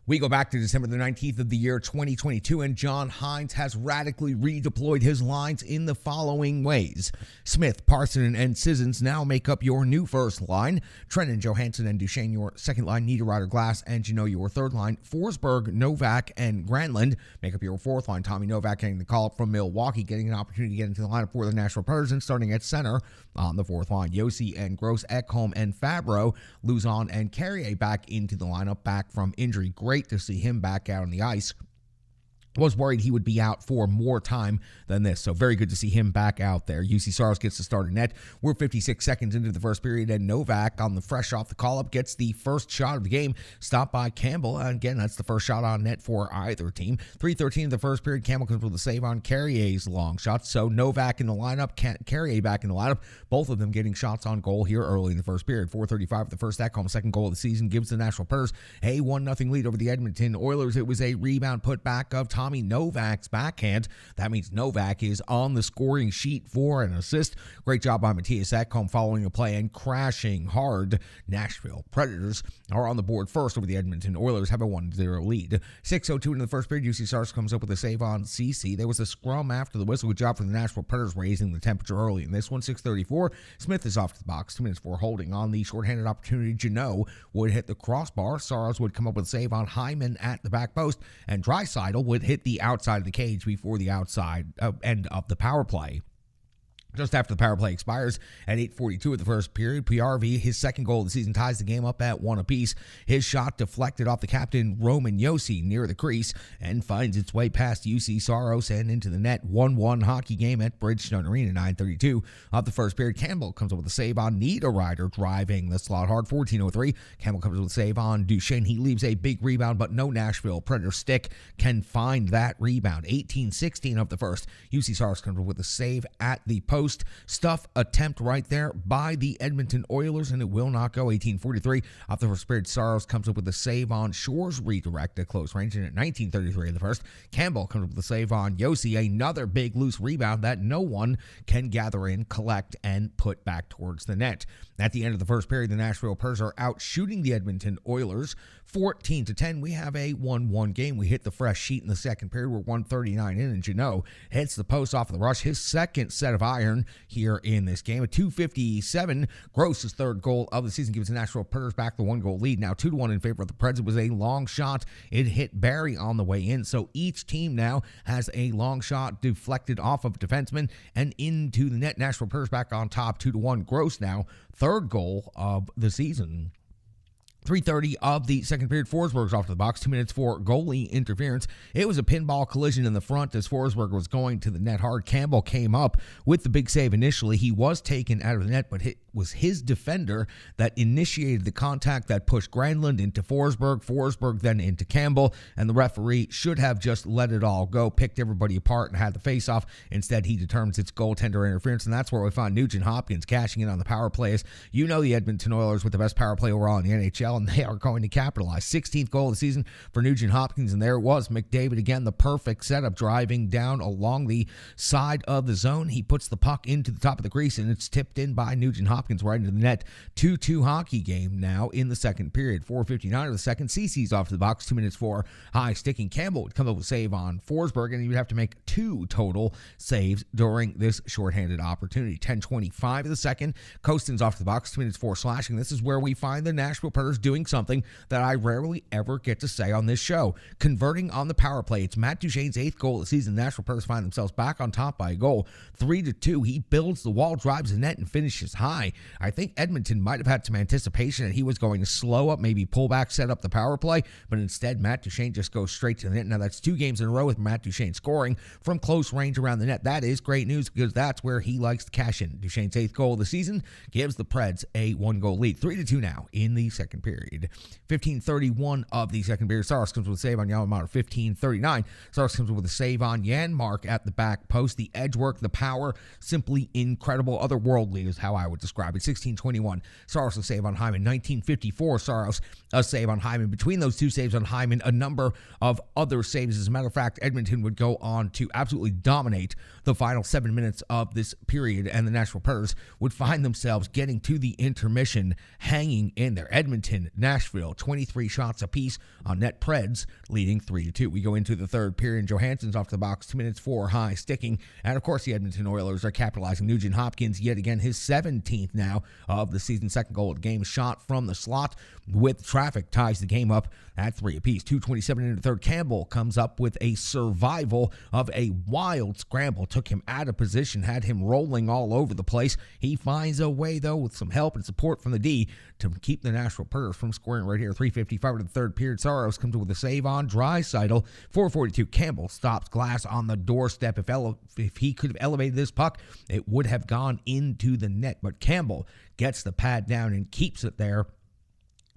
We go back to December the 19th of the year 2022, and John Hines has radically redeployed his lines in the following ways. Smith, Parson, and Sissons now make up your new first line. Trenton, Johansson, and Duchesne your second line. Niederreiter, Glass, and Janot your third line. Forsberg, Novak, and Granlund make up your fourth line. Tommy Novak getting the call-up from Milwaukee, getting an opportunity to get into the lineup for the Nashville Predators, and starting at center on the fourth line. Yossi and Gross, Ekholm, and Fabro, Luzon, and Carrier back into the lineup, back from injury. Great to see him back out on the ice. Was worried he would be out for more time than this, so very good to see him back out there. UC Saros gets to start a net. We're 56 seconds into the first period, and Novak, on the fresh off the call-up, gets the first shot of the game, stopped by Campbell. And again, that's the first shot on net for either team. 3:13 of the first period, Campbell comes with a save on Carrier's long shot, so Novak in the lineup, Carrier back in the lineup, both of them getting shots on goal here early in the first period. 4:35 of the first Ekholm, second goal of the season, gives the Nashville Predators a 1-0 lead over the Edmonton Oilers. It was a rebound put back of Tommy Novak's backhand. That means Novak is on the scoring sheet for an assist. Great job by Matthias Ekholm following the play and crashing hard. Nashville Predators are on the board first over the Edmonton Oilers, have a 1-0 lead. 6:02 into the first period, UC Saros comes up with a save on CC. There was a scrum after the whistle. Good job for the Nashville Predators raising the temperature early in this one. 6:34, Smith is off to the box. 2 minutes for holding on the shorthanded opportunity. Janot would hit the crossbar. Saros would come up with a save on Hyman at the back post, and Draisaitl would hit the outside of the cage before the outside end of the power play. Just after the power play expires at 8:42 of the first period, PRV, his second goal of the season, ties the game up at 1 apiece. His shot deflected off the captain, Roman Yossi, near the crease, and finds its way past UC Saros and into the net. 1-1 hockey game at Bridgestone Arena. 9:32 of the first period. Campbell comes up with a save on Niederreiter, driving the slot hard. 14:03, Campbell comes up with a save on Duchesne. He leaves a big rebound, but no Nashville Predator stick can find that rebound. 18:16 of the first, UC Saros comes up with a save at the post. Stuff attempt right there by the Edmonton Oilers, and it will not go. 18:43 off the first period. Saros comes up with a save on Shore's redirect at close range, and at 19:33 of the first, Campbell comes up with a save on Yossi. Another big loose rebound that no one can gather in, collect, and put back towards the net. At the end of the first period, the Nashville Predators are out shooting the Edmonton Oilers 14-10. We have a 1-1 game. We hit the fresh sheet in the second period. We're 1:39 in, and Janot hits the post off of the rush. His second set of iron here in this game. At 2:57, Gross's third goal of the season gives the Nashville Predators back the 1-goal lead. Now 2-1 in favor of the Preds. It was a long shot. It hit Barry on the way in. So each team now has a long shot deflected off of defenseman and into the net. Nashville Predators back on top, 2-1. Gross now, third goal of the season. 3:30 of the second period, Forsberg's off to the box. 2 minutes for goalie interference. It was a pinball collision in the front as Forsberg was going to the net hard. Campbell came up with the big save initially. He was taken out of the net, but it was his defender that initiated the contact that pushed Granlund into Forsberg. Forsberg then into Campbell, and the referee should have just let it all go, picked everybody apart, and had the face-off. Instead, he determines it's goaltender interference, and that's where we find Nugent Hopkins cashing in on the power plays. You know the Edmonton Oilers with the best power play overall in the NHL, and they are going to capitalize. 16th goal of the season for Nugent Hopkins, and there it was. McDavid again, the perfect setup, driving down along the side of the zone. He puts the puck into the top of the crease, and it's tipped in by Nugent Hopkins right into the net. 2-2 hockey game now in the second period. 4:59 of the second. CC's off to the box. 2 minutes for high sticking. Campbell would come up with a save on Forsberg, and he would have to make 2 total saves during this shorthanded opportunity. 10:25 of the second. Kostin's off to the box. 2 minutes for slashing. This is where we find the Nashville Predators doing something that I rarely ever get to say on this show. Converting on the power play. It's Matt Duchene's 8th goal of the season. The Nashville Predators find themselves back on top by a goal. 3-2. He builds the wall, drives the net, and finishes high. I think Edmonton might have had some anticipation that he was going to slow up, maybe pull back, set up the power play, but instead Matt Duchene just goes straight to the net. Now that's 2 games in a row with Matt Duchene scoring from close range around the net. That is great news because that's where he likes to cash in. Duchene's 8th goal of the season gives the Preds a 1-goal lead. 3-2 now in the second period. 15:31 of the second period. Saros comes with a save on Yamamoto. 15:39. Saros comes with a save on Janmark at the back post. The edge work, the power, simply incredible. Otherworldly is how I would describe it. 16:21. Saros a save on Hyman. 19:54. Saros a save on Hyman. Between those 2 saves on Hyman, a number of other saves. As a matter of fact, Edmonton would go on to absolutely dominate the final 7 minutes of this period, and the Nashville Predators would find themselves getting to the intermission hanging in there. Edmonton Edmonton, Nashville, 23 shots apiece on net. Preds leading 3-2. We go into the third period. Johansson's off the box, 2 minutes for high sticking. And of course, the Edmonton Oilers are capitalizing. Nugent Hopkins, yet again, his 17th now of the season. Second goal of the game, shot from the slot with traffic, ties the game up at 3 apiece. 2:27 into the third. Campbell comes up with a survival of a wild scramble. Took him out of position, had him rolling all over the place. He finds a way, though, with some help and support from the D to keep the Nashville Predators from scoring right here. 3:55 to the third period. Saros comes with a save on Draisaitl. 4:42. Campbell stops glass on the doorstep. If he could have elevated this puck, it would have gone into the net. But Campbell gets the pad down and keeps it there.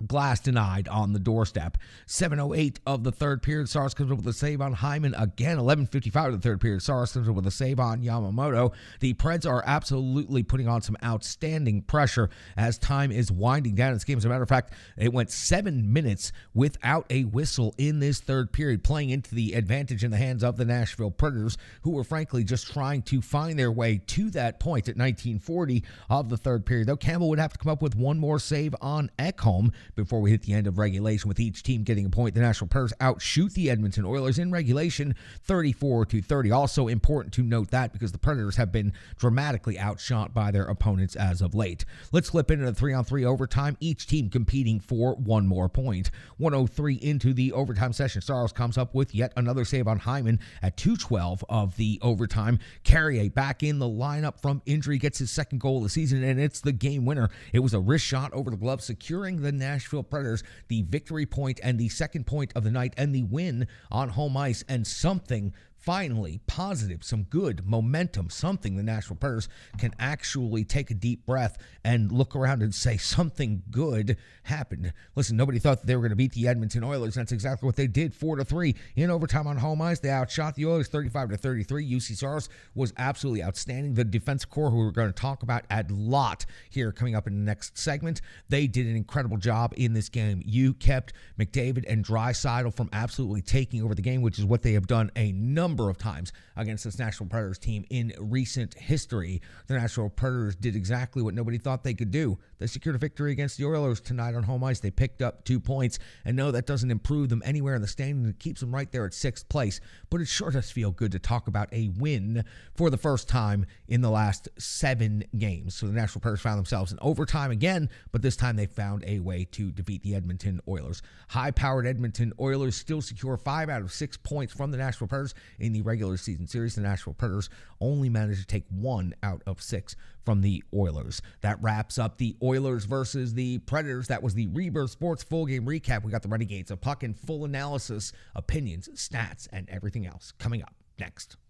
Glass denied on the doorstep. 7:08 of the third period. Saros comes up with a save on Hyman again. 11:55 of the third period. Saros comes up with a save on Yamamoto. The Preds are absolutely putting on some outstanding pressure as time is winding down in this game. As a matter of fact, it went 7 minutes without a whistle in this third period, playing into the advantage in the hands of the Nashville Predators, who were frankly just trying to find their way to that point at 19:40 of the third period. Though Campbell would have to come up with one more save on Ekholm before we hit the end of regulation, with each team getting a point. The Nashville Predators outshoot the Edmonton Oilers in regulation 34-30. Also important to note that because the Predators have been dramatically outshot by their opponents as of late. Let's flip into the 3-on-3 overtime, each team competing for one more point. 1:03 into the overtime session. Saros comes up with yet another save on Hyman at 2:12 of the overtime. Carrier back in the lineup from injury, gets his second goal of the season, and it's the game winner. It was a wrist shot over the glove, securing the Nashville Predators the victory point and the second point of the night and the win on home ice, and something finally positive, some good momentum, something the Nashville Predators can actually take a deep breath and look around and say something good happened. Listen, nobody thought that they were going to beat the Edmonton Oilers. That's exactly what they did. 4-3 in overtime on home ice. They outshot the Oilers 35-33. UC Saros was absolutely outstanding. The defensive core, who we're going to talk about a lot here coming up in the next segment, they did an incredible job in this game. You kept McDavid and Draisaitl from absolutely taking over the game, which is what they have done a number of times against this Nashville Predators team in recent history. The Nashville Predators did exactly what nobody thought they could do. They secured a victory against the Oilers tonight on home ice. They picked up 2 points, and no, that doesn't improve them anywhere in the standing. It keeps them right there at 6th place, but it sure does feel good to talk about a win for the first time in the last 7 games. So the Nashville Predators found themselves in overtime again, but this time they found a way to defeat the Edmonton Oilers. High-powered Edmonton Oilers still secure 5 out of 6 points from the Nashville Predators in the regular season series. The Nashville Predators only managed to take 1 out of 6 from the Oilers. That wraps up the Oilers versus the Predators. That was the Rebirth Sports full game recap. We got the Renegades, a puck and full analysis, opinions, stats, and everything else coming up next.